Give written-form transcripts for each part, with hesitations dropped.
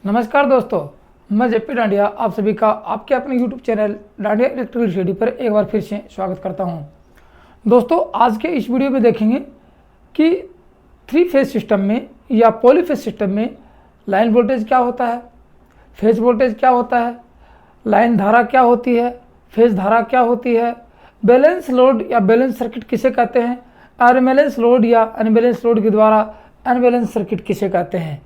नमस्कार दोस्तों, मैं जेपी डांडिया आप सभी का आपके अपने YouTube channel dandiya electrical study पर एक बार फिर से स्वागत करता हूं। दोस्तों, आज के इस वीडियो में देखेंगे कि थ्री फेज सिस्टम में या पॉलीफेज सिस्टम में लाइन वोल्टेज क्या होता है, फेज वोल्टेज क्या होता है, लाइन धारा क्या होती है, फेज धारा क्या होती है, बैलेंस लोड या बैलेंस सर्किट किसे कहते हैं, अनबैलेंस लोड या अनबैलेंस लोड के द्वारा अनबैलेंस सर्किट किसे कहते हैं।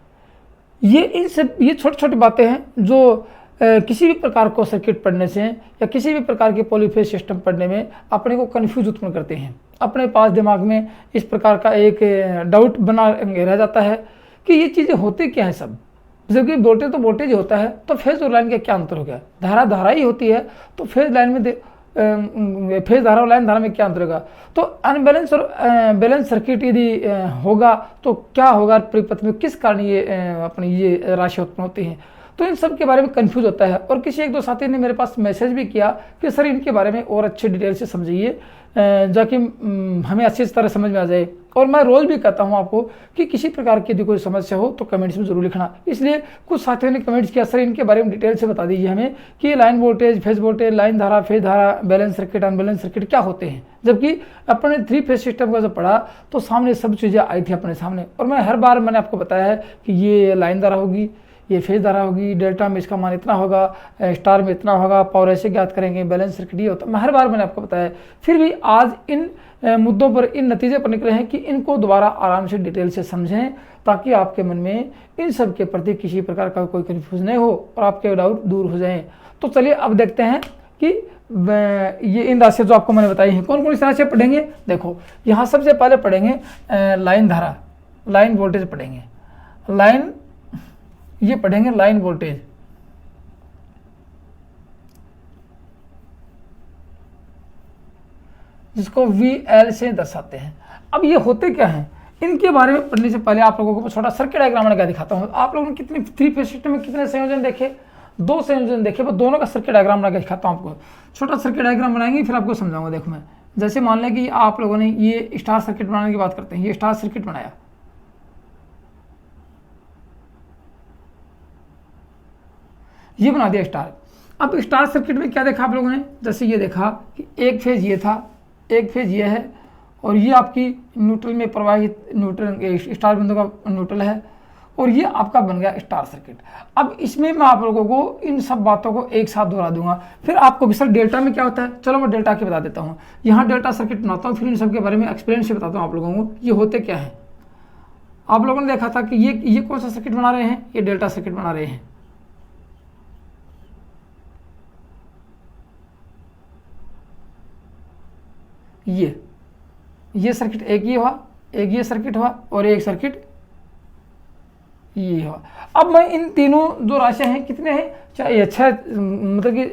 ये छोटी छोटी बातें हैं जो किसी भी प्रकार को सर्किट पढ़ने से या किसी भी प्रकार के पॉलीफेज सिस्टम पढ़ने में अपने को कन्फ्यूज उत्पन्न करते हैं। अपने पास दिमाग में इस प्रकार का एक डाउट बना रह जाता है कि ये चीज़ें होती क्या हैं सब, जबकि वोल्टेज तो वोल्टेज होता है, तो फेज और लाइन का क्या अंतर हो गया। धारा धारा ही होती है, तो फेज लाइन में फेज धारा और लाइन धारा में क्या अंतर होगा। तो अनबैलेंस और बैलेंस सर्किट यदि होगा तो क्या होगा परिपथ में, किस कारण ये अपनी ये राशि उत्पन्न होती है, तो इन सब के बारे में कंफ्यूज होता है। और किसी एक दो साथी ने मेरे पास मैसेज भी किया कि सर इनके बारे में और अच्छे डिटेल से समझिए जाकि हमें अच्छी तरह समझ में आ जाए। और मैं रोज़ भी कहता हूं आपको कि किसी प्रकार की यदि कोई समस्या हो तो कमेंट्स में जरूर लिखना। इसलिए कुछ साथियों ने कमेंट्स किया, सर इनके बारे में डिटेल से बता दीजिए हमें कि line voltage, phase voltage, line धारा, फेज धारा, बैलेंस सर्किट, अनबैलेंस सर्किट क्या होते हैं। जबकि अपने थ्री फेज सिस्टम का जब पढ़ा तो सामने सब चीज़ें आई थी अपने सामने, और मैं हर बार मैंने आपको बताया है कि ये लाइन धारा होगी, ये फेज धारा होगी, डेल्टा में इसका मान इतना होगा, स्टार में इतना होगा, पावर ऐसे ज्ञात करेंगे, बैलेंस सर्किट ये होता है। मैं हर बार मैंने आपको बताया, फिर भी आज इन मुद्दों पर, इन नतीजे पर निकले हैं कि इनको दोबारा आराम से डिटेल से समझें ताकि आपके मन में इन सब के प्रति किसी प्रकार का कोई कन्फ्यूज नहीं हो और आपके डाउट दूर हो जाएं। तो चलिए अब देखते हैं कि ये इन राशियाँ जो आपको मैंने बताई हैं कौन कौन सी राशियाँ पढ़ेंगे। देखो, यहाँ सबसे पहले पढ़ेंगे लाइन धारा, लाइन वोल्टेज पढ़ेंगे, लाइन ये पढ़ेंगे लाइन वोल्टेज, जिसको VL से दर्शाते हैं। अब ये होते क्या हैं, इनके बारे में पढ़ने से पहले आप लोगों को छोटा सर्किट डायग्राम बना के दिखाता हूं। आप लोगों ने कितने थ्री फेज सिस्टम में कितने संयोजन देखे, दो संयोजन देखे, वो दोनों का सर्किट डायग्राम बना के दिखाता हूं आपको। छोटा सर्किट डायग्राम बनाएंगे फिर आपको समझाऊंगा। देखो मैं जैसे मान लें कि आप लोगों ने ये स्टार सर्किट बनाने की बात करते हैं, ये स्टार सर्किट बनाया, ये बना दिया स्टार। अब स्टार सर्किट में क्या देखा आप लोगों ने, जैसे ये देखा कि एक फेज ये था, एक फेज ये है, और ये आपकी न्यूट्रल में प्रवाहित न्यूट्रल स्टार बिंदु का न्यूट्रल है, और ये आपका बन गया स्टार सर्किट। अब इसमें मैं आप लोगों को इन सब बातों को एक साथ दोहरा दूंगा, फिर आपको भी सर डेल्टा में क्या होता है, चलो मैं डेल्टा के बता देता हूँ। यहाँ डेल्टा सर्किट बनाता हूँ, फिर इन सब के बारे में एक्सपीरियंस से बताता हूँ आप लोगों को ये होते क्या है। आप लोगों ने देखा था कि ये कौन सा सर्किट बना रहे हैं, ये डेल्टा सर्किट बना रहे हैं। ये सर्किट एक ही हुआ, एक ये सर्किट हुआ, और एक सर्किट ये हुआ। अब मैं इन तीनों जो राशियां हैं कितने हैं, चाहे छह, मतलब कि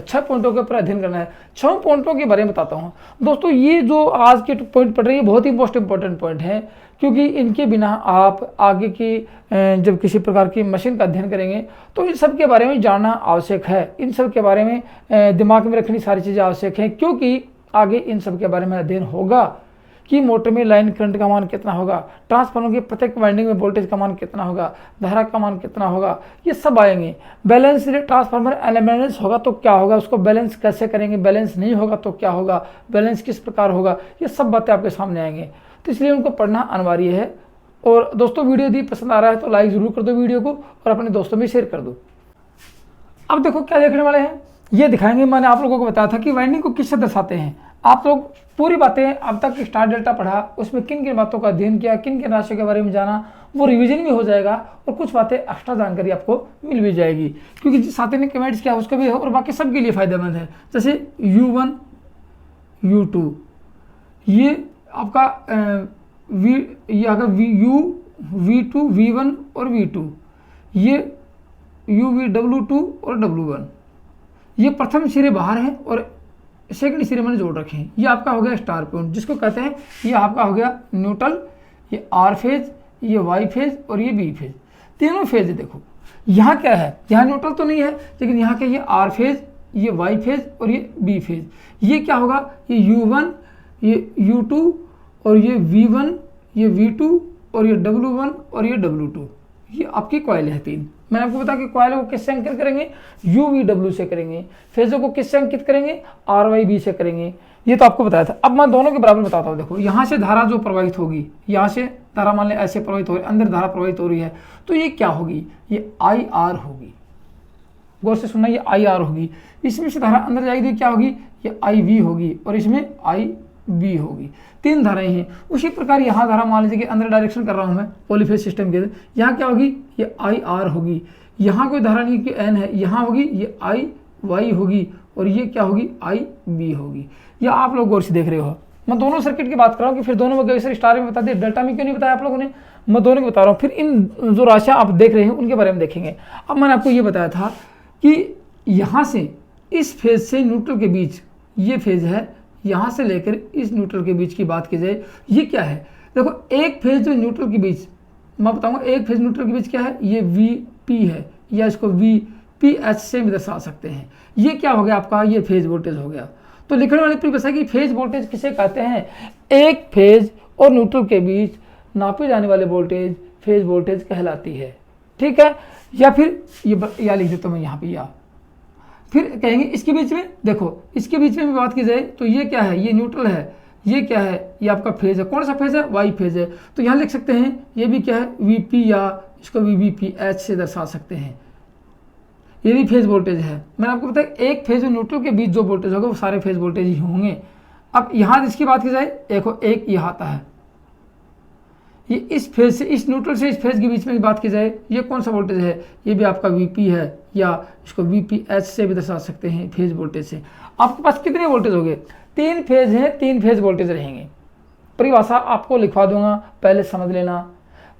6 पॉइंटों के ऊपर अध्ययन करना है। 6 पॉइंटों के बारे में बताता हूँ दोस्तों। ये जो आज के पॉइंट पढ़ रहे हैं बहुत ही मोस्ट इंपॉर्टेंट पॉइंट है, क्योंकि इनके बिना आप आगे की जब किसी प्रकार की मशीन का अध्ययन करेंगे तो इन सब के बारे में जानना आवश्यक है। इन सब के बारे में दिमाग में रखनी सारी चीज़ें आवश्यक हैं, क्योंकि आगे इन सब के बारे में अध्ययन होगा कि मोटर में लाइन करंट का मान कितना होगा, ट्रांसफार्मर के प्रत्येक वाइंडिंग में वोल्टेज का मान कितना होगा, धारा का मान कितना होगा, ये सब आएंगे। बैलेंस ट्रांसफार्मर अनबैलेंस होगा तो क्या होगा, उसको बैलेंस कैसे करेंगे, बैलेंस नहीं होगा तो क्या होगा, बैलेंस किस प्रकार होगा, ये सब बातें आपके सामने आएंगे। तो इसलिए उनको पढ़ना अनिवार्य है। और दोस्तों, वीडियो यदि पसंद आ रहा है तो लाइक ज़रूर कर दो वीडियो को, और अपने दोस्तों में शेयर कर दो। अब देखो क्या देखने वाले हैं, ये दिखाएंगे। मैंने आप लोगों को बताया था कि वाइंडिंग को किससे दर्शाते हैं। आप लोग पूरी बातें अब तक स्टार डेल्टा पढ़ा, उसमें किन किन बातों का अध्ययन किया, किन किन राशियों के बारे में जाना, वो रिवीजन भी हो जाएगा, और कुछ बातें एक्स्ट्रा जानकारी आपको मिल भी जाएगी, क्योंकि जिस साथी ने कमेंट्स किया उसका भी है और बाकी सबके लिए फायदेमंद है। जैसे U1, U2, ये आपका ये अगर V2, V1 और V2, ये UV, W2 और W1, ये प्रथम सिरे बाहर है और सेकंड सिरे मैंने जोड़ रखे हैं। ये आपका हो गया स्टार पॉइंट, जिसको कहते हैं, ये आपका हो गया न्यूट्रल, ये R फेज, ये Y फेज और ये B फेज, तीनों फेज है। देखो यहाँ क्या है, यहाँ न्यूट्रल तो नहीं है, लेकिन यहाँ क्या, ये R फेज, ये Y फेज और ये B फेज। ये क्या होगा, ये U1, ये U2 और ये V1, ये V2 और ये W1 और ये W2, ये आपकी कॉइल है 3। मैंने आपको बताया कि कॉइल को किससे अंकित करेंगे, UVW से करेंगे। फेजों को किससे अंकित करेंगे, RYB से करेंगे। ये तो आपको बताया था। अब मैं दोनों के बराबर बताता हूँ। देखो यहाँ से धारा जो प्रवाहित होगी, यहाँ से धारा मान लें ऐसे प्रवाहित हो रही है, अंदर धारा प्रवाहित हो रही है, तो ये क्या होगी, ये IR होगी। गौर से सुनना, ये IR होगी। इसमें से धारा अंदर जाएगी तो क्या होगी, ये IV होगी और इसमें IB होगी। 3 धाराएं हैं। उसी प्रकार यहाँ धारा मान लीजिए कि अंदर डायरेक्शन कर रहा हूँ मैं पॉलीफेज सिस्टम के, यहाँ क्या होगी, ये IR होगी। यहाँ कोई धारा नहीं कि N है, यहाँ होगी ये IY होगी और ये क्या होगी, IB होगी। यह आप लोग गौर से देख रहे हो। मैं दोनों सर्किट की बात कर रहा हूँ कि फिर दोनों वगैरह सर स्टार में बता दिया, डेल्टा में क्यों नहीं बताया आप लोगों ने, मैं दोनों को बता रहा हूँ। फिर इन जो राशियाँ आप देख रहे हैं उनके बारे में देखेंगे। अब मैंने आपको ये बताया था कि यहाँ से इस फेज से न्यूट्रल के बीच, ये फेज है, यहाँ से लेकर इस न्यूट्रल के बीच की बात की जाए, ये क्या है, देखो एक फेज जो न्यूट्रल के बीच, मैं बताऊँगा एक फेज न्यूट्रल के बीच क्या है, ये VP है, या इसको VPH से भी दर्शा सकते हैं। ये क्या हो गया आपका, ये फेज वोल्टेज हो गया। तो लिखने वाली परिभाषा की फेज वोल्टेज किसे कहते हैं, एक फेज और न्यूट्रल के बीच नापी जाने वाले वोल्टेज फेज वोल्टेज कहलाती है। ठीक है, या फिर ये या लिख देता हूँ मैं यहाँ पे, या फिर कहेंगे इसके बीच में, देखो इसके बीच में भी बात की जाए तो ये क्या है, ये न्यूट्रल है, ये क्या है, ये आपका फेज है। कौन सा फेज है, Y फेज है। तो यहाँ लिख सकते हैं ये भी क्या है, VP, या इसको VPH से दर्शा सकते हैं। ये भी फेज वोल्टेज है। मैंने आपको बताया एक फेज और न्यूट्रल के बीच जो वोल्टेज होगा वो सारे फेज वोल्टेज ही होंगे। अब यहाँ इसकी बात की जाए, देखो एक ये आता है, ये इस फेज से, इस न्यूट्रल से इस फेज के बीच में बात की जाए, ये कौन सा वोल्टेज है, ये भी आपका VP है, या इसको VPH से भी दर्शा सकते हैं फेज वोल्टेज से। आपके पास कितने वोल्टेज हो गए, 3 फेज हैं, 3 फेज वोल्टेज रहेंगे। परिभाषा आपको लिखवा दूंगा, पहले समझ लेना,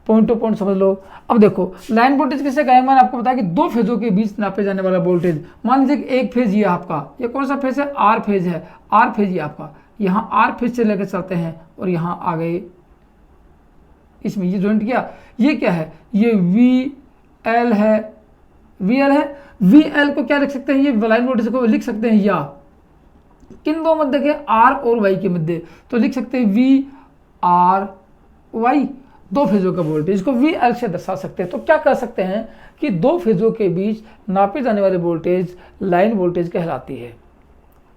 पॉइंट टू पॉइंट समझ लो। अब देखो लाइन वोल्टेज किसे कहेंगे, मैंने आपको बताया कि 2 फेजों के बीच नापे जाने वाला वोल्टेज। मान लीजिए कि एक फेज ये आपका, ये कौन सा फेज है, R फेज है, R फेज ये आपका, यहाँ R फेज से लेकर चलते हैं और यहाँ आ गए, इसमें ये ज्वाइंट किया, ये क्या है, ये VL है, VL है। VL को क्या लिख सकते हैं, ये लाइन वोल्टेज को लिख सकते हैं या किन दो मध्य के, R और Y के मध्य, तो लिख सकते हैं VRY, 2 फेजों का वोल्टेज को VL से दर्शा सकते हैं। तो क्या कह सकते हैं कि 2 फेजों के बीच नापी जाने वाली वोल्टेज लाइन वोल्टेज कहलाती है।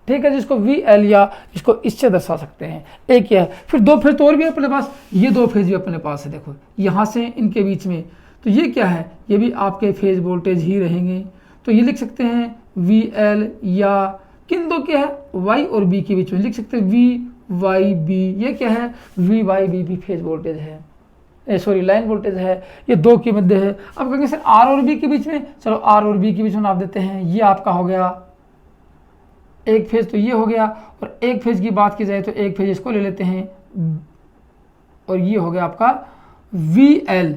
ठीक है, जिसको VL या इसको इससे दर्शा सकते हैं। एक यह है, फिर 2 फेज तो और भी है अपने पास, ये 2 फेज भी अपने पास है। देखो यहाँ से इनके बीच में, तो ये क्या है, ये भी आपके फेज वोल्टेज ही रहेंगे। तो ये लिख सकते हैं VL, या किन दो क्या है, Y और B के बीच में लिख सकते हैं VYB, ये क्या है, VYB भी फेज वोल्टेज है, सॉरी लाइन वोल्टेज है, ये 2 के मध्य है। अब कहेंगे सर R और B के बीच में, चलो R और B के बीच में नाप देते हैं। ये आपका हो गया एक फेज, तो ये हो गया। और एक फेज की बात की जाए तो एक फेज इसको ले लेते हैं, और ये हो गया आपका VL,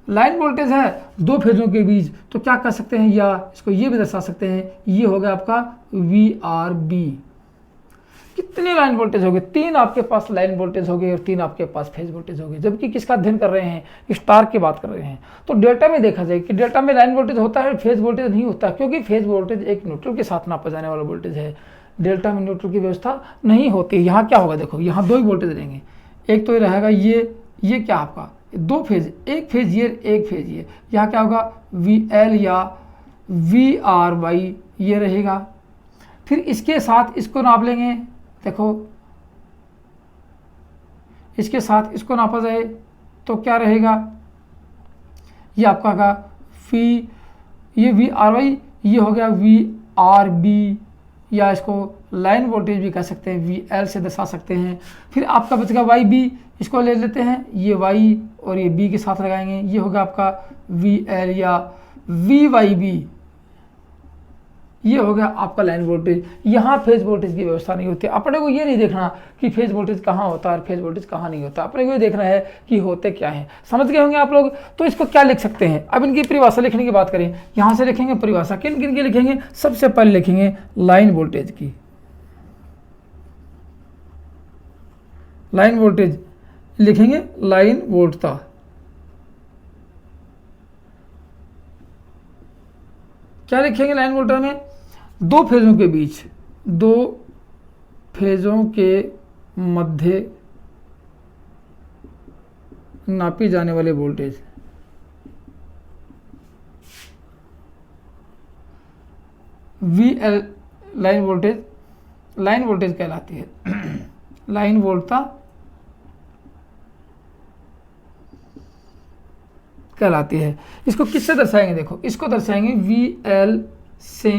लाइन वोल्टेज है 2 फेजों के बीच, तो क्या कर सकते हैं, या इसको ये भी दर्शा सकते हैं, ये हो गया आपका VRB। कितने लाइन वोल्टेज हो गए, 3 आपके पास लाइन वोल्टेज हो गए और 3 आपके पास फेज वोल्टेज हो गए। जबकि किसका अध्ययन कर रहे हैं, स्टार की बात कर रहे हैं। तो डेल्टा में देखा जाए कि डेल्टा में लाइन वोल्टेज होता है, फेज वोल्टेज नहीं होता, क्योंकि फेज वोल्टेज एक न्यूट्रल के साथ नापा जाने वाला वोल्टेज है। डेल्टा में न्यूट्रल की व्यवस्था नहीं होती। यहाँ क्या होगा, देखो यहाँ 2 ही वोल्टेज रहेंगे, एक तो ये रहेगा ये क्या आपका 2 फेज, एक फेज ये, एक फेज ये। यहाँ क्या होगा VL या VRY ये रहेगा। फिर इसके साथ इसको नाप लेंगे, देखो इसके साथ इसको नापा जाए तो क्या रहेगा, ये आपका का ये VRY, ये हो गया VRB, या इसको लाइन वोल्टेज भी कह सकते हैं, VL से दर्शा सकते हैं। फिर आपका बचेगा YB, इसको ले लेते हैं, ये Y और ये B के साथ लगाएंगे, ये होगा आपका VL या VYB, ये हो गया आपका लाइन वोल्टेज। यहाँ फेज वोल्टेज की व्यवस्था नहीं होती। अपने को ये नहीं देखना कि फेज वोल्टेज कहाँ होता है और फेज वोल्टेज कहाँ नहीं होता, अपने को ये देखना है कि होते क्या हैं। समझ गए होंगे आप लोग। तो इसको क्या लिख सकते हैं, अब इनकी परिभाषा लिखने की बात करें, यहाँ से लिखेंगे परिभाषा, किन किन की लिखेंगे, सबसे पहले लिखेंगे लाइन वोल्टेज की। लाइन वोल्टेज लिखेंगे, लाइन वोल्टता, क्या लिखेंगे लाइन वोल्टेज में, 2 फेजों के बीच, 2 फेजों के मध्य नापी जाने वाले voltage, V L line voltage कहलाती है। लाइन वोल्टता कहलाती है। इसको किससे दर्शाएंगे, देखो इसको दर्शाएंगे वी एल से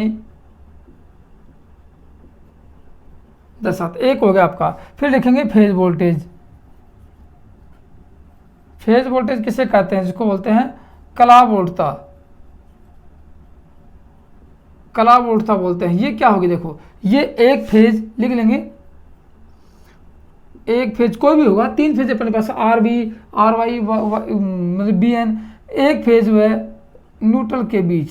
दर्शाते, एक हो गया आपका। फिर लिखेंगे फेज वोल्टेज। फेज वोल्टेज किसे कहते हैं, जिसको बोलते हैं कला वोल्टता, कला वोल्टता बोलते हैं। ये क्या होगी, देखो ये एक फेज लिख लेंगे, एक फेज कोई भी होगा, 3 फेज अपने पास आर बी आर वाई मतलब बी एन, एक फेज व न्यूट्रल के बीच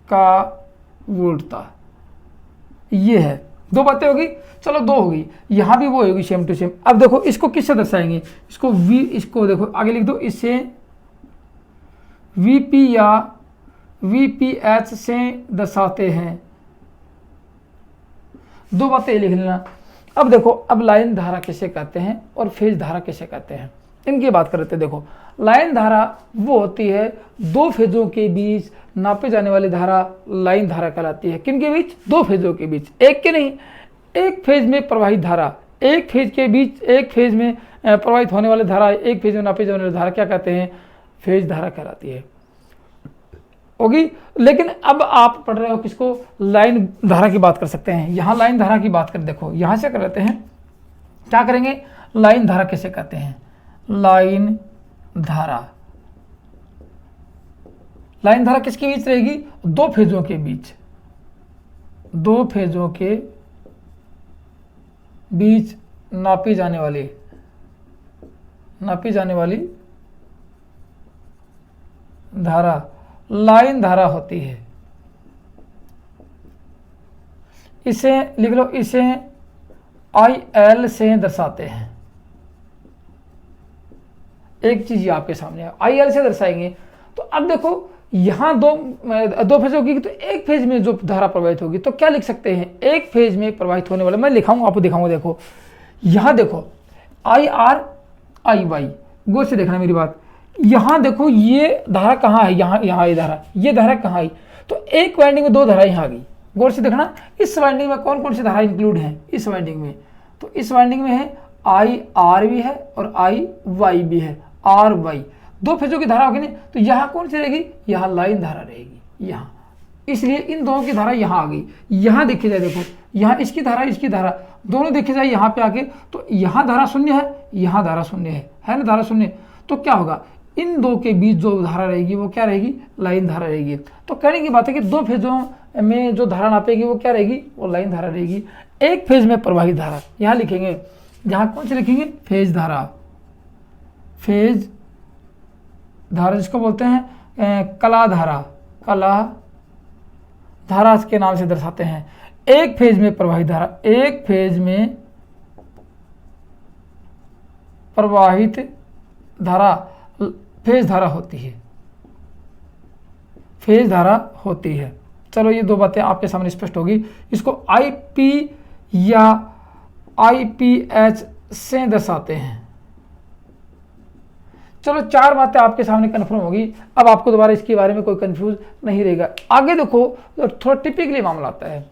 का वोल्टता। ये है, 2 बातें होगी, चलो 2 होगी, यहाँ भी वो होगी सेम टू सेम। अब देखो इसको किससे दर्शाएंगे, इसको वी, इसको देखो आगे लिख दो, इससे वीपी या वीपीएच से दर्शाते हैं। 2 बातें लिख लेना। अब देखो, अब लाइन धारा किसे कहते हैं और फेज धारा किसे कहते हैं, इनकी बात कर रहे थे। देखो लाइन धारा वो होती है 2 फेजों के बीच नापे जाने वाली धारा लाइन धारा कहलाती है। किन के बीच, 2 फेजों के बीच, एक के नहीं, एक फेज में प्रवाहित धारा, एक फेज के बीच, एक फेज में प्रवाहित होने वाली धारा, एक फेज में नापे जाने वाली धारा क्या कहते हैं, फेज धारा कहलाती है, होगी। लेकिन अब आप पढ़ रहे हो किसको, लाइन धारा की बात कर सकते हैं। यहाँ लाइन धारा की बात कर, देखो यहाँ से कर लेते हैं, क्या करेंगे, लाइन धारा किसे कहते हैं, लाइन धारा। लाइन धारा किसके बीच रहेगी, 2 फेजों के बीच, 2 फेजों के बीच नापी जाने वाली धारा लाइन धारा होती है। इसे लिख लो, इसे IL से दर्शाते हैं। एक चीज आपके सामने है, IL से दर्शाएंगे। तो अब देखो यहाँ 2 फेज होगी, तो एक फेज में जो धारा प्रवाहित होगी तो क्या लिख सकते हैं, एक फेज में प्रवाहित होने वाला, मैं लिखाऊंगा आपको दिखाऊंगा। देखो यहाँ देखो IR IY, गौर से देखना मेरी बात। यहाँ देखो ये धारा कहाँ है, यहाँ ये धारा कहाँ आई, तो एक वाइंडिंग में 2 धारा यहाँ आ गई। गौर से देखना, इस वाइंडिंग में कौन कौन सी धारा इंक्लूड है, इस वाइंडिंग में, तो इस वाइंडिंग में है IR भी है और IY भी है, RY 2 फेजों की धारा होगी ना, तो यहाँ कौन सी रहेगी, यहाँ लाइन धारा रहेगी यहाँ, इसलिए इन दोनों की धारा यहाँ आ गई। यहाँ देखी जाए, देखो यहाँ इसकी धारा दोनों देखी जाए यहाँ पे आके, तो यहाँ धारा 0 है, यहाँ धारा 0 है ना, धारा 0। तो क्या होगा, इन 2 के बीच जो धारा रहेगी वो क्या रहेगी, लाइन धारा रहेगी। तो कहने की बात है कि 2 फेजों में जो धारा नापेगी वो क्या रहेगी, वो लाइन धारा रहेगी। एक फेज में प्रवाहित धारा यहाँ लिखेंगे, यहाँ कौन से लिखेंगे, फेज धारा। फेज धारा जिसको बोलते हैं कला धारा के नाम से दर्शाते हैं। एक फेज में प्रवाहित धारा, एक फेज में प्रवाहित धारा फेज धारा होती है। चलो ये 2 बातें आपके सामने स्पष्ट होगी। इसको IP या IPH से दर्शाते हैं। चलो 4 बातें आपके सामने कन्फर्म होगी। अब आपको दोबारा इसके बारे में कोई कंफ्यूज नहीं रहेगा। आगे देखो, थोड़ा टिपिकली मामला आता है,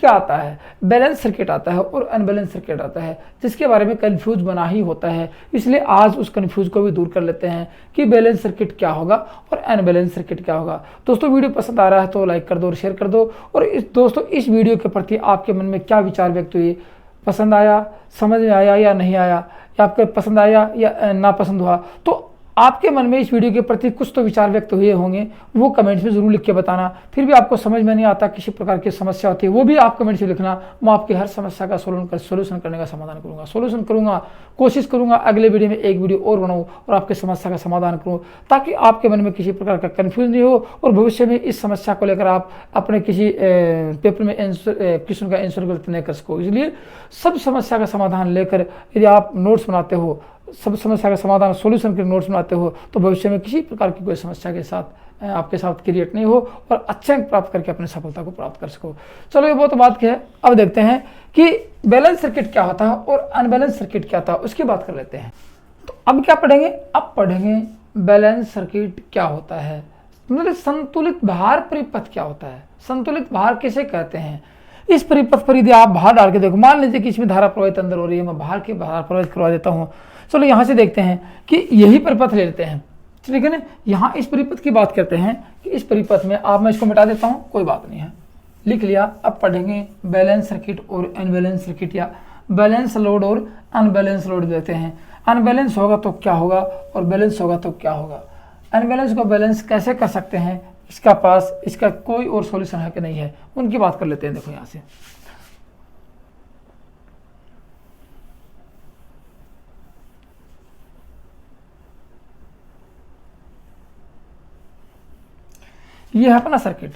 क्या आता है, बैलेंस सर्किट आता है और अनबैलेंस सर्किट आता है, जिसके बारे में कंफ्यूज बना ही होता है। इसलिए आज उस कंफ्यूज को भी दूर कर लेते हैं कि बैलेंस सर्किट क्या होगा और अनबैलेंस सर्किट क्या होगा। दोस्तों वीडियो पसंद आ रहा है तो लाइक कर दो और शेयर कर दो। और दोस्तों इस वीडियो के प्रति आपके मन में क्या विचार व्यक्त हुए, पसंद आया, समझ में आया या नहीं आया, या आपके पसंद आया या नापसंद हुआ, तो आपके मन में इस वीडियो के प्रति कुछ तो विचार व्यक्त हुए होंगे, वो कमेंट्स में जरूर लिख के बताना। फिर भी आपको समझ में नहीं आता, किसी प्रकार की समस्या होती है, वो भी आप कमेंट्स में लिखना। मैं आपकी हर समस्या का सोल्यूशन करने का समाधान करूंगा, कोशिश करूंगा अगले वीडियो में एक वीडियो और बनाऊं और आपकी समस्या का समाधान करूं, ताकि आपके मन में किसी प्रकार का कन्फ्यूज नहीं हो और भविष्य में इस समस्या को लेकर आप अपने किसी पेपर में क्वेश्चन का आंसर गलत नहीं कर सको। इसलिए सब समस्या का समाधान लेकर यदि आप नोट्स बनाते हो, सब समस्या का समाधान सोल्यूशन के नोट्स बनाते हो, तो भविष्य में किसी प्रकार की कोई समस्या के साथ आपके साथ क्रिएट नहीं हो और अच्छे अंक प्राप्त करके अपनी सफलता को प्राप्त कर सको। चलो ये बहुत बात की है। अब देखते हैं कि बैलेंस सर्किट क्या होता है और अनबैलेंस सर्किट क्या होता है, उसकी बात कर लेते हैं। तो अब क्या पढ़ेंगे, अब पढ़ेंगे बैलेंस सर्किट क्या होता है। मतलब संतुलित भार परिपथ क्या होता है, संतुलित भार किसे कहते हैं। इस परिपथ पर यदि आप भार डाल के देखो, मान लीजिए कि इसमें धारा प्रवाहित अंदर हो रही है, मैं भार के भार प्रवाहित करवा देता हूँ। चलो यहाँ से देखते हैं कि यही परिपथ ले लेते हैं, ठीक है ना। यहाँ इस परिपथ की बात करते हैं कि इस परिपथ में आप, मैं इसको मिटा देता हूँ, कोई बात नहीं है, लिख लिया। अब पढ़ेंगे बैलेंस सर्किट और अनबैलेंस सर्किट, या बैलेंस लोड और अनबैलेंस लोड देते हैं। अनबैलेंस होगा तो क्या होगा और बैलेंस होगा तो क्या होगा। अनबैलेंस को बैलेंस कैसे कर सकते हैं, इसका कोई और सॉल्यूशन है कि नहीं है, उनकी बात कर लेते हैं। देखो यहाँ से ये है अपना सर्किट।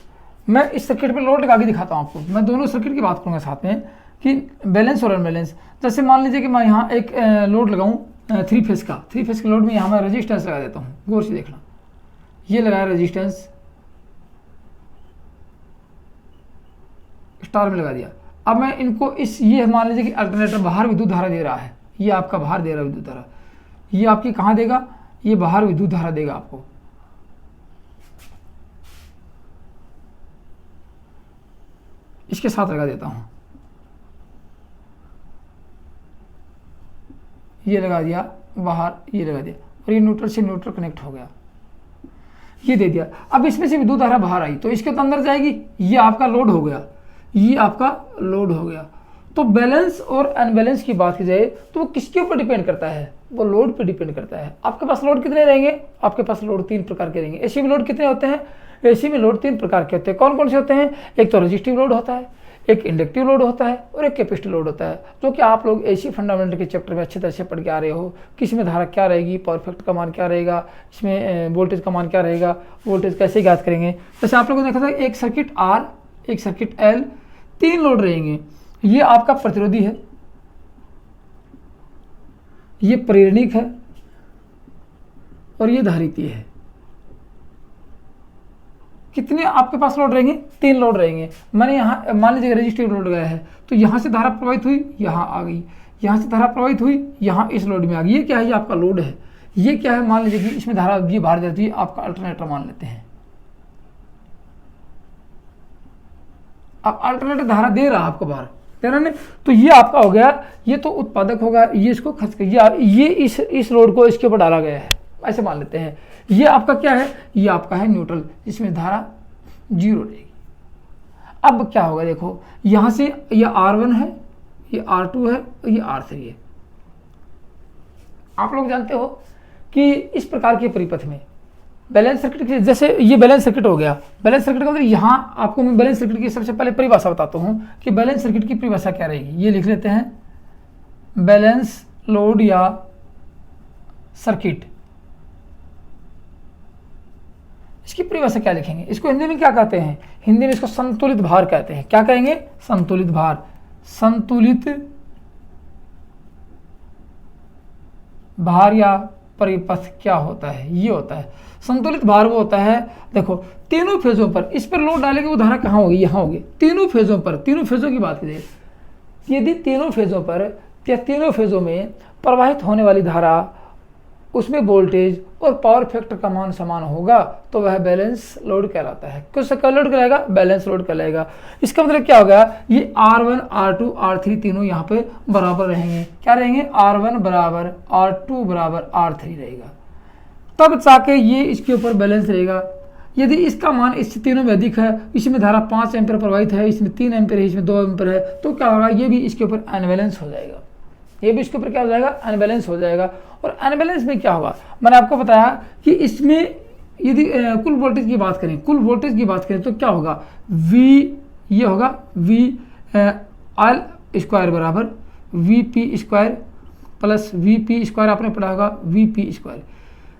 मैं इस सर्किट पे लोड लगा के दिखाता हूँ आपको। मैं दोनों सर्किट की बात करूँगा साथ में कि बैलेंस और अनबैलेंस। जैसे मान लीजिए कि मैं यहाँ एक लोड लगाऊँ 3 फेज का, 3 फेज के लोड में यहाँ मैं रेजिस्टेंस लगा देता हूँ। गौर से देखना, ये लगाया रेजिस्टेंस, स्टार में लगा दिया। अब मैं इनको ये मान लीजिए कि अल्टरनेटर बाहर विद्युत धारा दे रहा है, ये आपका बाहर दे रहा है विद्युत धारा, ये आपकी कहाँ देगा, ये बाहर विद्युत धारा देगा आपको। इसके साथ लगा देता हूं, ये लगा दिया बाहर, ये लगा दिया, और ये न्यूट्रल से न्यूट्रल कनेक्ट हो गया, ये दे दिया। अब इसमें से विद्युत धारा बाहर आई तो इसके तो अंदर जाएगी, ये आपका लोड हो गया, ये आपका लोड हो गया। तो बैलेंस और अनबैलेंस की बात की जाए तो वो किसके ऊपर डिपेंड करता है, वो लोड पे डिपेंड करता है। आपके पास लोड कितने रहेंगे, आपके पास लोड 3 प्रकार के रहेंगे। एसी में लोड कितने होते हैं, एसी में लोड 3 प्रकार के होते हैं। कौन कौन से होते हैं, एक तो रेजिस्टिव लोड होता है, एक इंडक्टिव लोड होता है और एक कैपेसिटिव लोड होता है, जो कि आप लोग एसी फंडामेंटल के चैप्टर में अच्छी तरह से पढ़ के आ रहे हो कि इसमें धारा क्या रहेगी, पावर फैक्टर का मान क्या रहेगा, इसमें वोल्टेज का मान क्या रहेगा, वोल्टेज कैसे ज्ञात करेंगे। जैसे आप लोगों ने देखा था एक सर्किट आर, एक सर्किट एल, 3 लोड रहेंगे। ये आपका प्रतिरोधी है, ये प्रेरणिक है और ये धारिती है। कितने आपके पास लोड रहेंगे, 3 लोड रहेंगे। मैंने यहाँ मान लीजिए रेजिस्टिव लोड गया है तो यहाँ से धारा प्रवाहित हुई, यहाँ आ गई, यहाँ से धारा प्रवाहित हुई, यहाँ इस लोड में आ गई। ये क्या है, ये आपका लोड है। ये क्या है, मान लीजिए कि इसमें धारा ये बाहर जाती है, आपका अल्टरनेटर मान लेते हैं। अब अल्टरनेटर धारा दे रहा आपको बाहर, दे रहा नहीं, तो ये आपका हो गया, ये तो उत्पादक होगा, ये इसको खर्च कर, ये इस लोड को इसके ऊपर डाला गया है, ऐसे मान लेते हैं। ये आपका क्या है, ये आपका है न्यूट्रल, इसमें धारा 0 रहेगी। अब क्या होगा, देखो यहां से ये R1 है, ये R2 है, ये R3 है। आप लोग जानते हो कि इस प्रकार के परिपथ में बैलेंस सर्किट के, जैसे ये बैलेंस सर्किट हो गया, बैलेंस सर्किट का मतलब यहाँ आपको मैं बैलेंस सर्किट की सबसे पहले परिभाषा बताता हूँ कि बैलेंस सर्किट की परिभाषा क्या रहेगी। ये लिख लेते हैं, बैलेंस लोड या सर्किट, इसकी परिभाषा क्या लिखेंगे, इसको हिंदी में क्या कहते हैं, हिंदी में इसको संतुलित भार कहते हैं। क्या कहेंगे, संतुलित भार। संतुलित भार या परिपथ क्या होता है, ये होता है संतुलित भार। वो होता है, देखो तीनों फेजों पर इस पर लोड डालेंगे, वो धारा कहाँ होगी, यहाँ होगी। तीनों फेजों पर, तीनों फेजों की बात कीजिए, यदि तीनों फेजों पर या तीनों फेजों में प्रवाहित होने वाली धारा, उसमें वोल्टेज और पावर फैक्टर का मान समान होगा तो वह बैलेंस लोड कहलाता है। किस का लोड कहलाएगा, बैलेंस लोड कहलाएगा। इसका मतलब क्या होगा, ये R1, R2, R3 तीनों यहाँ पे बराबर रहेंगे। क्या रहेंगे, R1 बराबर R2 बराबर R3 रहेगा, तब जाके ये इसके ऊपर बैलेंस रहेगा। यदि इसका मान इस तीनों में अधिक है, इसमें धारा 5 एम्पीयर प्रवाहित है, इसमें 3 एम्पीयर है, इसमें 2 एम्पीयर है, तो क्या होगा, ये भी इसके ऊपर अनबैलेंस हो जाएगा। ये भी इसके ऊपर क्या हो जाएगा, अनबैलेंस हो जाएगा। और अनबैलेंस में क्या होगा, मैंने आपको बताया कि इसमें यदि कुल वोल्टेज की बात करें, कुल वोल्टेज की बात करें तो क्या होगा, V ये होगा V L स्क्वायर बराबर VP square plus VP square, आपने पढ़ा होगा VP स्क्वायर,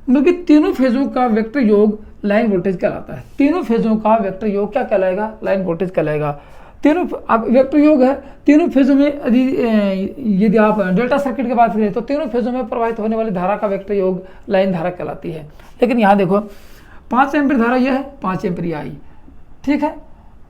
क्योंकि तीनों फेजों का वेक्टर योग लाइन वोल्टेज कहलाता है। तीनों फेजों का वेक्टर योग क्या कहलाएगा, लाइन वोल्टेज कहलाएगा। तीनों अब वेक्टर योग है, तीनों फेजों में यदि आप डेल्टा सर्किट की बात करें तो तीनों फेजों में प्रवाहित होने वाली धारा का वेक्टर योग लाइन धारा कहलाती है। लेकिन यहाँ देखो 5 एम्पीयर धारा यह है, 5 एम्पीयर आई, ठीक है,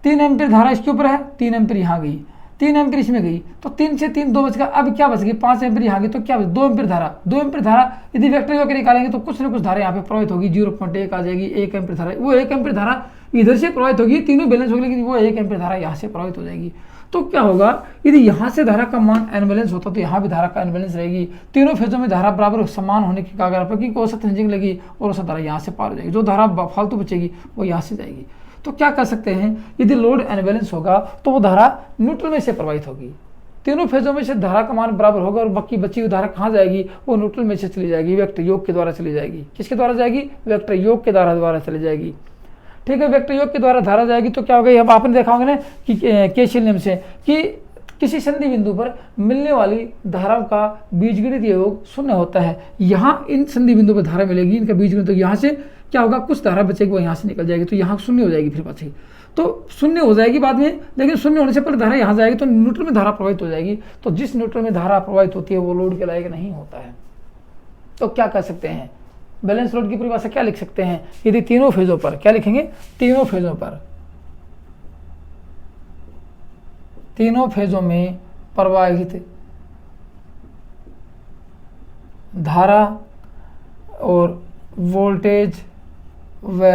3 एम्पीयर धारा इसके ऊपर है, 3 एम्पीयर यहाँ गई, 3 एम्पीयर इसमें गई तो 3 से 3 2 बच गया। अब क्या बच गई 5 एम्पीयर यहाँ गई तो क्या बच 2 एम्पीयर धारा। 2 एम्पीयर धारा यदि वेक्टर योग निकालेंगे तो कुछ ना कुछ धारा यहाँ पे प्रभावित होगी, 0.1 आ जाएगी। 1 एम्पीयर धारा, वो 1 एम्पीयर धारा इधर से प्रभावित होगी, तीनों बैलेंस होगी, लेकिन वो 1 एम्पीयर धारा यहाँ से प्रभावित हो जाएगी। तो क्या होगा यदि यहाँ से धारा का मान अनबैलेंस होता तो यहाँ भी धारा का अनबैलेंस रहेगी। तीनों फेजों में धारा बराबर समान होने के कारण की औसत रेंजिंग लगी और औसत धारा यहाँ से पार हो जाएगी, जो धारा फालतू बचेगी वो यहाँ से जाएगी। तो क्या कर सकते हैं, यदि लोड अनबैलेंस होगा तो वो धारा न्यूट्रल में से प्रवाहित होगी। तीनों फेजों में से धारा का मान बराबर होगा और बाकी बची हुई धारा कहाँ जाएगी, वो न्यूट्रल में से चली जाएगी, वेक्टर योग के द्वारा चली जाएगी। किसके द्वारा जाएगी, वेक्टर योग के द्वारा चली जाएगी। ठीक है, वेक्टर योग के द्वारा धारा जाएगी तो क्या होगा, अब आपने देखा होगा ना कि केसीएल नियम से कि किसी संधि बिंदु पर मिलने वाली धाराओं का बीजगणित योग शून्य होता है। यहाँ इन संधि बिंदु पर धारा मिलेगी, इनका बीजगणित, तो यहाँ से क्या होगा, कुछ धारा बचेगी वो यहाँ से निकल जाएगी, तो यहाँ शून्य हो जाएगी। फिर बची तो शून्य हो जाएगी बाद में, लेकिन शून्य होने से पहले धारा यहाँ जाएगी तो न्यूट्रल में धारा प्रभावित हो जाएगी। तो जिस न्यूट्रल में धारा प्रभावित होती है वो लोड के लायक नहीं होता है। तो क्या कर सकते हैं, बैलेंस लोड की परिभाषा क्या लिख सकते हैं, यदि तीनों फेजों पर, क्या लिखेंगे, तीनों फेजों में प्रवाहित धारा और वोल्टेज व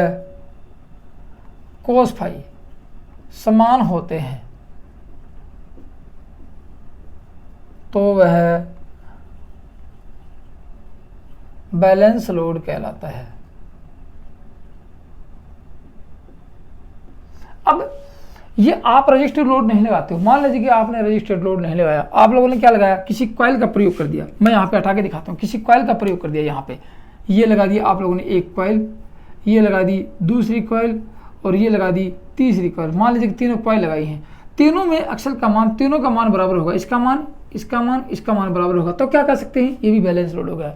कोस फाई समान होते हैं तो वह बैलेंस लोड कहलाता है। अब ये आप रजिस्टर्ड लोड नहीं लगाते हो, मान लीजिए कि आपने रजिस्टर्ड लोड नहीं लगाया, आप लोगों ने क्या लगाया, किसी कॉइल का प्रयोग कर दिया। मैं यहाँ पे हटा के दिखाता हूँ, किसी कॉइल का प्रयोग कर दिया। यहाँ पे ये लगा दिया आप लोगों ने एक कॉइल, ये लगा दी दूसरी कॉइल और ये लगा दी तीसरी कॉइल। मान लीजिए कि तीनों कॉइल लगाई हैं, तीनों में अक्सर का मान, तीनों का मान बराबर होगा, इसका मान, इसका मान, इसका मान बराबर होगा। तो क्या कर सकते हैं, ये भी बैलेंस लोड होगा।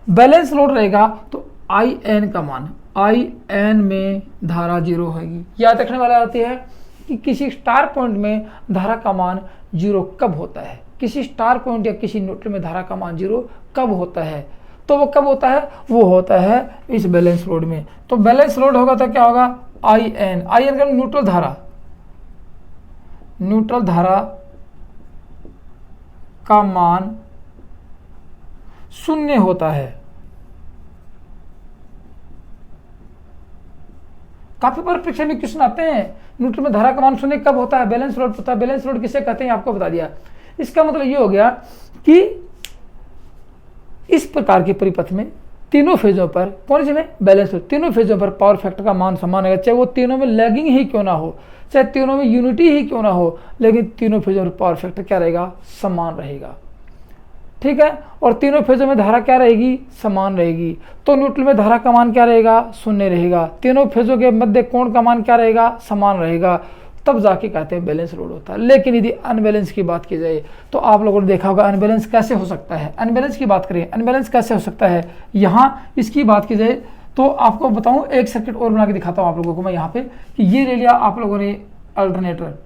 बैलेंस लोड रहेगा तो आई एन का मान, आई एन में धारा 0 होगी। याद रखने वाला आती है कि किसी स्टार पॉइंट में धारा का मान 0 कब होता है, किसी स्टार पॉइंट या किसी न्यूट्रल में धारा का मान 0 कब होता है, तो वो कब होता है, वो होता है इस बैलेंस लोड में। तो बैलेंस लोड होगा तो क्या होगा, आई एन, आई एन का न्यूट्रल धारा, न्यूट्रल धारा का मान 0 होता है। काफी बार परीक्षा में क्वेश्चन आते हैं, न्यूट्रल में धारा का मान 0 कब होता है, बैलेंस लोड पता है, बैलेंस लोड किसे कहते हैं आपको बता दिया। इसका मतलब ये हो गया कि इस प्रकार के परिपथ में तीनों फेजों पर, कौन से में, बैलेंस लोड, तीनों फेजों पर पावर फैक्टर का मान समान है, चाहे वो तीनों में लैगिंग ही क्यों ना हो, चाहे तीनों में यूनिटी ही क्यों ना हो, लेकिन तीनों फेजों पर पावर फैक्टर क्या रहेगा, समान रहेगा। ठीक है, और तीनों फेजों में धारा क्या रहेगी, समान रहेगी। तो न्यूट्रल में धारा का मान क्या रहेगा, 0 रहेगा। तीनों फेजों के मध्य कोण का मान क्या रहेगा, समान रहेगा। तब जाके कहते हैं बैलेंस लोड होता है। लेकिन यदि अनबैलेंस की बात की जाए तो आप लोगों ने देखा होगा अनबैलेंस कैसे हो सकता है। अनबैलेंस की बात करें, अनबैलेंस कैसे हो सकता है, यहाँ इसकी बात की जाए तो आपको बताऊँ, एक सर्किट और बना के दिखाता हूँ आप लोगों को मैं यहाँ पे, कि ये ले लिया आप लोगों ने अल्टरनेटर,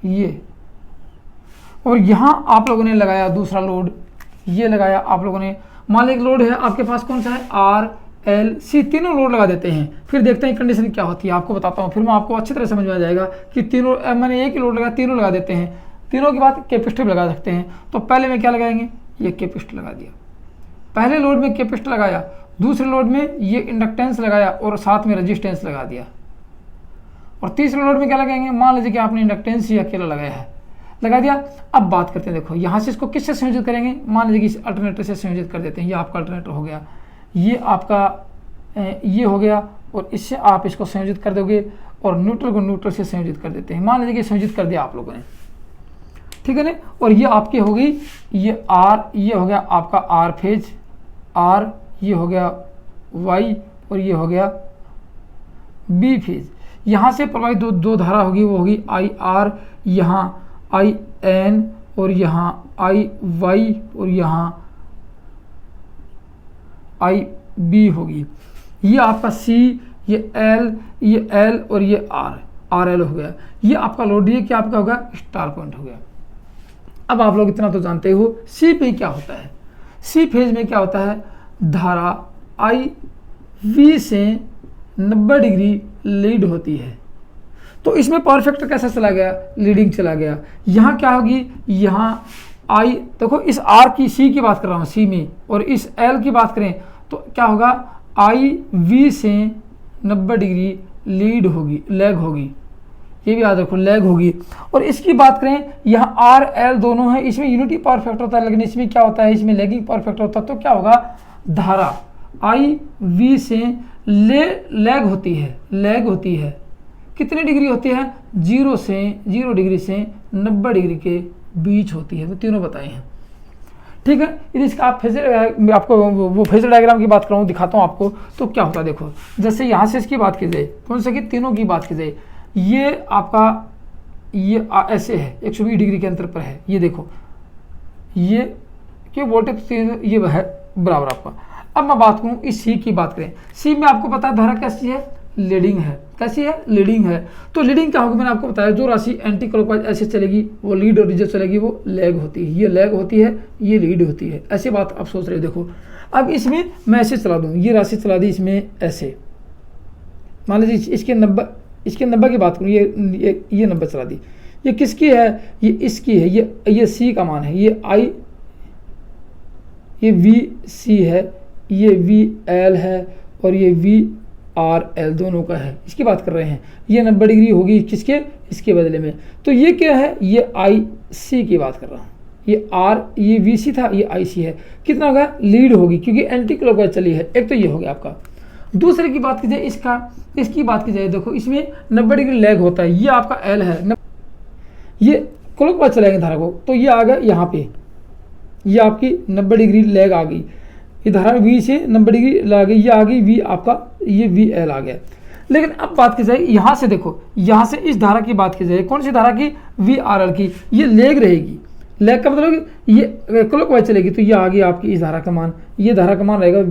ये, और यहां आप लोगों ने लगाया दूसरा लोड, ये लगाया आप लोगों ने। मान लीजिए लोड है आपके पास कौन सा है, आर एल सी, तीनों लोड लगा देते हैं। फिर देखते हैं कंडीशन क्या होती है, आपको बताता हूं, फिर मैं आपको अच्छी तरह समझ में आ जाएगा कि तीनों, मैंने एक ही लोड लगा, तीनों लगा देते हैं। तीनों के बाद कैपेसिटर लगा सकते हैं। तो पहले में क्या लगाएंगे, ये कैपेसिटर लगा दिया, पहले लोड में कैपेसिटर लगाया, दूसरे लोड में ये इंडक्टेंस लगाया और साथ में रजिस्टेंस लगा दिया, और तीसरे लोड में क्या लगाएंगे, मान लीजिए कि आपने इंडक्टेंस ही अकेला लगाया है, लगा दिया। अब बात करते हैं, देखो यहाँ से इसको किससे संयोजित करेंगे, मान लीजिए कि इस अल्टरनेटर से संयोजित कर देते हैं। ये आपका अल्टरनेटर हो गया, ये आपका ये हो गया, और इससे आप इसको संयोजित कर दोगे, और न्यूट्रल को न्यूट्रल से संयोजित कर देते हैं। मान लीजिए कि संयोजित कर दिया आप लोगों ने, ठीक है ना। और ये आपकी हो गई, ये आर, ये हो गया आपका आर फेज, आर, ये हो गया वाई, और ये हो गया बी फेज। यहाँ से प्रवाहित दो धारा होगी, वो होगी आई आर, यहाँ आई एन, और यहाँ आई वाई, और यहाँ आई बी होगी। ये आपका सी, ये एल और ये आर एल हो गया। ये आपका लोड, ये क्या आपका होगा, स्टार पॉइंट हो गया। अब आप लोग इतना तो जानते हो, सी पे क्या होता है, सी फेज में क्या होता है, धारा आई V से 90 डिग्री लीड होती है। तो इसमें पावर फैक्टर कैसा चला गया, लीडिंग चला गया। यहाँ क्या होगी, यहाँ I, देखो इस R की C की बात कर रहा हूँ C में, और इस L की बात करें तो क्या होगा, I V से 90 डिग्री लीड होगी, लैग होगी, ये भी याद रखो, लैग होगी। और इसकी बात करें, यहाँ R L दोनों है, इसमें यूनिटी पावर फैक्टर होता है, लेकिन इसमें क्या होता है, इसमें लैगिंग पावर फैक्टर होता है। तो क्या होगा, धारा I V से लैग होती है, लैग होती है, कितनी डिग्री होती है, 0 डिग्री से 90 डिग्री के बीच होती है। तो तीनों बताए हैं, ठीक है। यदि इसका आप फेजर, मैं आपको वो फेजर डायग्राम की बात कर रहा हूँ, दिखाता हूँ आपको। तो क्या होता है, देखो जैसे यहाँ से इसकी बात की जाए, कौन से की, तीनों की बात की जाए, ये आपका ये ऐसे है, 120 डिग्री के अंतर पर है, ये देखो, ये क्यों वोल्टेज ये है बराबर आपका। अब मैं बात करूँ इस सी की बात करें, सी में आपको पता है धारा कैसी है, लीडिंग है, कैसी है, लीडिंग है। तो लीडिंग क्या होगी, मैंने आपको बताया, जो राशि एंटी क्लॉकवाइज ऐसे चलेगी वो लीड, और जो चलेगी वो लैग होती है, ये लैग होती है, ये लीड होती है। ऐसी बात आप सोच रहे हो। देखो अब इसमें मैं ऐसे चला दूँ, ये राशि चला दी इसमें ऐसे, मान लीजिए इसके 90 की बात करूँ, ये 90 चला दी, ये किसकी है, ये इसकी है, ये सी का मान है, ये आई, ये वी सी है, ये वी एल है, और ये वी आर एल दोनों का है, इसकी बात कर रहे हैं। ये 90 डिग्री होगी किसके, इसके बदले में। तो ये क्या है, ये आई सी की बात कर रहा हूँ, ये आर, ये वी सी था, ये आई सी है, कितना होगा, लीड होगी, क्योंकि एंटी क्लॉकवाइज चली है। एक तो ये हो गया आपका। दूसरे की बात की जाए, इसकी बात की जाए, देखो इसमें 90 डिग्री लैग होता है, ये आपका एल है, ये क्लॉकवाइज चलाएंगे धारा को, तो ये आ गया यहाँ पे, ये आपकी 90 डिग्री लैग आ गई, ये धारा V से 90 डिग्री ला गई, ये आ गई V आपका, ये VL आ गया। लेकिन अब बात की जाए यहाँ से, देखो यहाँ से इस धारा की बात की जाए, कौन सी धारा की, VRL की, ये लैग रहेगी। लैग का मतलब ये क्लॉकवाइज चलेगी, तो ये आ गई आपकी इस धारा का मान, ये धारा का मान रहेगा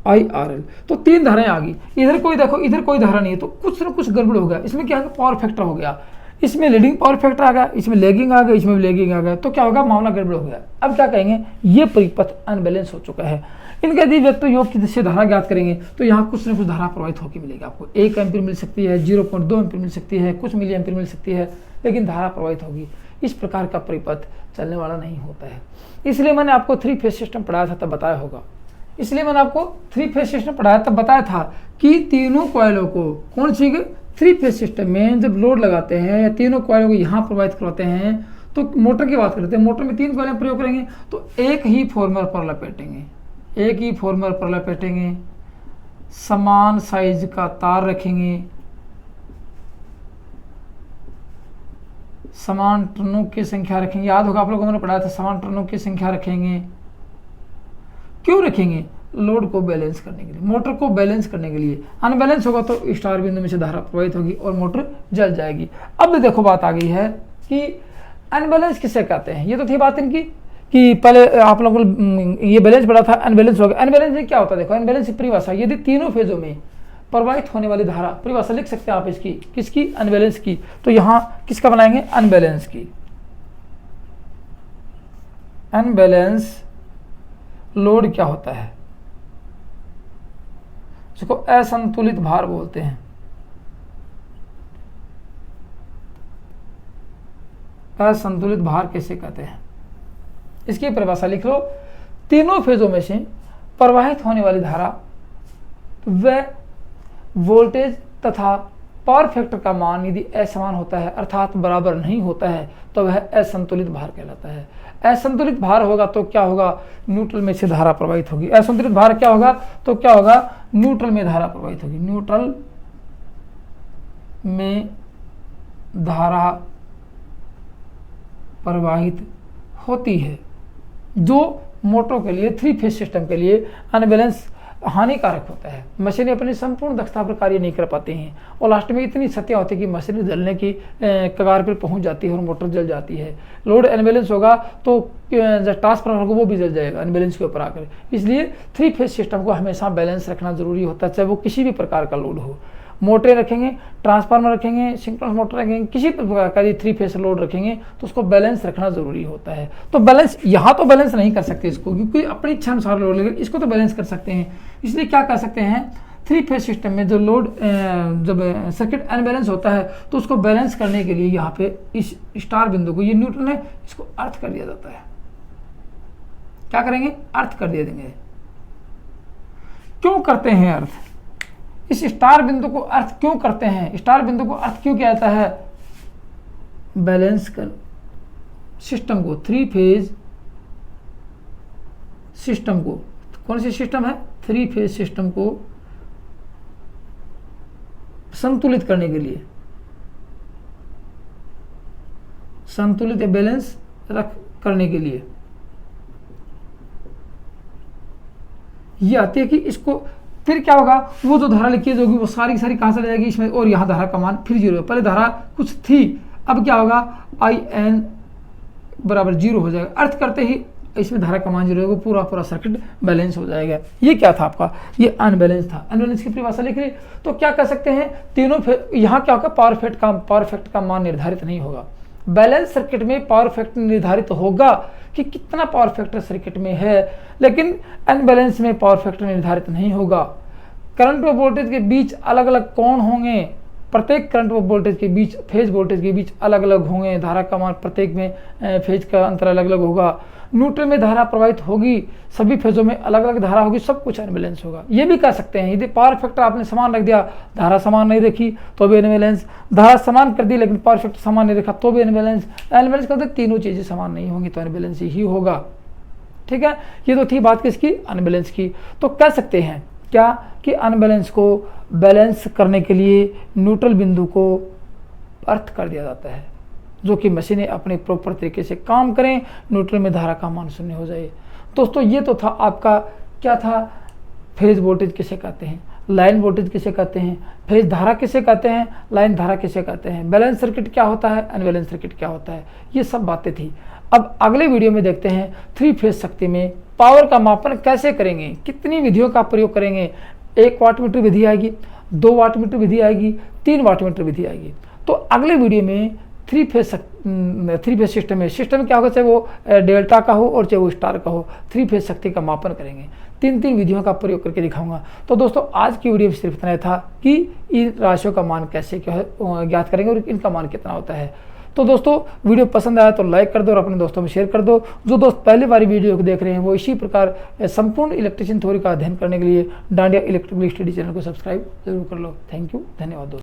IRL। तो तीन धाराएं आ गई। इधर कोई देखो, इधर कोई धारा नहीं है, तो कुछ ना कुछ गड़बड़ हो गया। इसमें क्या है, पावर फैक्टर हो गया, इसमें लीडिंग पावर फैक्टर आ गया, इसमें लैगिंग आ गया, इसमें भी लैगिंग आ गया। तो क्या होगा, मामला गड़बड़ हो गया। अब क्या कहेंगे, ये परिपथ अनबैलेंस हो चुका है। इनके यदि वेक्टर योग की से धारा ज्ञात करेंगे तो यहाँ कुछ ना कुछ धारा प्रवाहित होकर मिलेगी आपको। 1 एम्पीयर मिल सकती है, 0.2 एम्पीयर मिल सकती है, कुछ मिली एम्पीयर मिल सकती है, लेकिन धारा प्रवाहित होगी। इस प्रकार का परिपथ चलने वाला नहीं होता है। इसलिए मैंने आपको 3 फेज सिस्टम पढ़ाया था, तब बताया होगा। इसलिए मैंने आपको 3 फेज सिस्टम पढ़ाया, तब बताया था कि तीनों कॉइलों को, कौन सी 3 फेज सिस्टम में जब लोड लगाते हैं या तीनों कॉइलों को यहाँ प्रवाहित करवाते हैं, तो मोटर की बात करते हैं, मोटर में 3 कॉइलें प्रयोग करेंगे, तो एक ही फॉर्मर पर लपेटेंगे, एक ही फॉर्मर पर लपेटेंगे, समान साइज का तार रखेंगे, समान टर्नों की संख्या रखेंगे। याद होगा आप लोगों ने पढ़ाया था, समान टर्नों की संख्या रखेंगे। क्यों रखेंगे, लोड को बैलेंस करने के लिए, मोटर को बैलेंस करने के लिए। अनबैलेंस होगा तो स्टार बिंदु में से धारा प्रवाहित होगी और मोटर जल जाएगी। अब देखो बात आ गई है कि अनबैलेंस किसे कहते हैं। ये तो थी बात इनकी कि पहले आप लोगों को ये बैलेंस पढ़ा था, अनबैलेंस हो गया। अनबैलेंस में क्या होता है, देखो अनबैलेंस की परिभाषा, यदि तीनों फेजों में प्रवाहित होने वाली धारा, परिभाषा लिख सकते हैं आप इसकी, किसकी, अनबैलेंस की। तो यहाँ किसका बनाएंगे, अनबैलेंस की। अनबैलेंस लोड क्या होता है, इसको असंतुलित भार बोलते हैं। असंतुलित भार कैसे कहते हैं, इसकी परिभाषा लिख लो। तीनों फेजों में से प्रवाहित होने वाली धारा, वह वोल्टेज तथा पावर फैक्टर का मान यदि असमान होता है, अर्थात बराबर नहीं होता है, तो वह असंतुलित भार कहलाता है। असंतुलित भार होगा तो क्या होगा, न्यूट्रल में से धारा प्रवाहित होगी। असंतुलित भार क्या होगा, तो क्या होगा, न्यूट्रल में धारा प्रवाहित होगी। न्यूट्रल में धारा प्रवाहित होती है, जो मोटरों के लिए, 3 फेज सिस्टम के लिए अनबैलेंस हानिकारक होता है। मशीनें अपनी संपूर्ण दक्षता पर कार्य नहीं कर पाती हैं और लास्ट में इतनी क्षतियाँ होती है कि मशीनें जलने की कगार पर पहुंच जाती है और मोटर जल जाती है। लोड अनबैलेंस होगा तो जो ट्रांसफार्मर होगा वो भी जल जाएगा अनबैलेंस के ऊपर आकर। इसलिए 3 फेज सिस्टम को हमेशा बैलेंस रखना जरूरी होता है, चाहे वो किसी भी प्रकार का लोड हो। मोटरें रखेंगे, ट्रांसफार्मर रखेंगे, सिंक्रोनस मोटर रखेंगे, किसी प्रकार का 3 फेज लोड रखेंगे तो उसको बैलेंस रखना जरूरी होता है। तो बैलेंस यहाँ तो बैलेंस नहीं कर सकते इसको, क्योंकि अपनी इच्छा अनुसार लोड लेकर इसको तो बैलेंस कर सकते हैं। इसलिए क्या कर सकते हैं, 3 फेज सिस्टम में जो लोड जब सर्किट अनबैलेंस होता है तो उसको बैलेंस करने के लिए यहाँ पे इस स्टार बिंदु को, ये न्यूट्रल है, इसको अर्थ कर दिया जाता है। क्या करेंगे, अर्थ कर दिया देंगे। क्यों करते हैं अर्थ, इस स्टार बिंदु को अर्थ क्यों करते हैं, स्टार बिंदु को अर्थ क्यों किया जाता है, बैलेंस कर सिस्टम को, 3 फेज सिस्टम को, कौन सी सिस्टम है, 3 फेज सिस्टम को संतुलित करने के लिए, संतुलित बैलेंस रख करने के लिए ये आती है कि इसको फिर क्या होगा, वो जो धारा लिखी होगी वो सारी की सारी कहाँ से जाएगी इसमें, और यहाँ धारा का मान फिर 0 है। पहले धारा कुछ थी, अब क्या होगा, IN बराबर 0 हो जाएगा। अर्थ करते ही इसमें धारा का मान 0 होगा, पूरा सर्किट बैलेंस हो जाएगा। ये क्या था आपका, ये अनबैलेंस था। अनबैलेंस की परिभाषा लिख रही, तो क्या कर सकते हैं, तीनों यहाँ क्या होगा, पावर फैक्टर का मान निर्धारित नहीं होगा। बैलेंस सर्किट में पावर फैक्टर निर्धारित होगा कि कितना पावर फैक्टर सर्किट में है, लेकिन अनबैलेंस में पावर फैक्टर निर्धारित नहीं होगा। करंट व वोल्टेज के बीच अलग अलग कोण होंगे, प्रत्येक करंट व वोल्टेज के बीच, फेज वोल्टेज के बीच अलग अलग होंगे, धारा का मान प्रत्येक में फेज का अंतर अलग अलग होगा, न्यूट्रल में धारा प्रवाहित होगी, सभी फेजों में अलग अलग धारा होगी, सब कुछ अनबैलेंस होगा। ये भी कह सकते हैं, यदि पावर फैक्टर आपने समान रख दिया, धारा समान नहीं रखी तो भी अनबैलेंस, धारा समान कर दी लेकिन पावर फैक्टर समान नहीं रखा तो भी अनबैलेंस। अनबैलेंस करते तीनों चीज़ें समान नहीं होंगी तो अनबैलेंस ही होगा। ठीक है, ये तो थी बात किसकी, अनबैलेंस की। तो कह सकते हैं क्या कि अनबैलेंस को बैलेंस करने के लिए न्यूट्रल बिंदु को अर्थ कर दिया जाता है, जो कि मशीनें अपने प्रॉपर तरीके से काम करें, न्यूट्रल में धारा का मान 0 हो जाए। दोस्तों ये तो था आपका, क्या था, फेज वोल्टेज किसे कहते हैं, लाइन वोल्टेज किसे कहते हैं, फेज धारा किसे कहते हैं, लाइन धारा किसे कहते हैं, बैलेंस सर्किट क्या होता है, अनबैलेंस सर्किट क्या होता है, ये सब बातें थी। अब अगले वीडियो में देखते हैं 3 फेज शक्ति में पावर का मापन कैसे करेंगे, कितनी विधियों का प्रयोग करेंगे। 1 वाटमीटर विधि आएगी, 2 वाटमीटर विधि आएगी, 3 वाटमीटर विधि आएगी। तो अगले वीडियो में 3 फेज सिस्टम में क्या होगा, चाहे वो डेल्टा का हो और चाहे वो स्टार का हो, 3 फेज शक्ति का मापन करेंगे। 3 विधियों का प्रयोग करके दिखाऊंगा। तो दोस्तों आज की वीडियो में सिर्फ इतना था कि इन राशियों का मान कैसे ज्ञात करेंगे और इनका मान कितना होता है। तो दोस्तों वीडियो पसंद आया तो लाइक कर दो और अपने दोस्तों में शेयर कर दो। जो दोस्त पहली बार वीडियो को देख रहे हैं वो इसी प्रकार संपूर्ण इलेक्ट्रिशियन थ्योरी का अध्ययन करने के लिए डांडिया इलेक्ट्रिकल स्टडी चैनल को सब्सक्राइब जरूर कर लो। थैंक यू, धन्यवाद दोस्तों।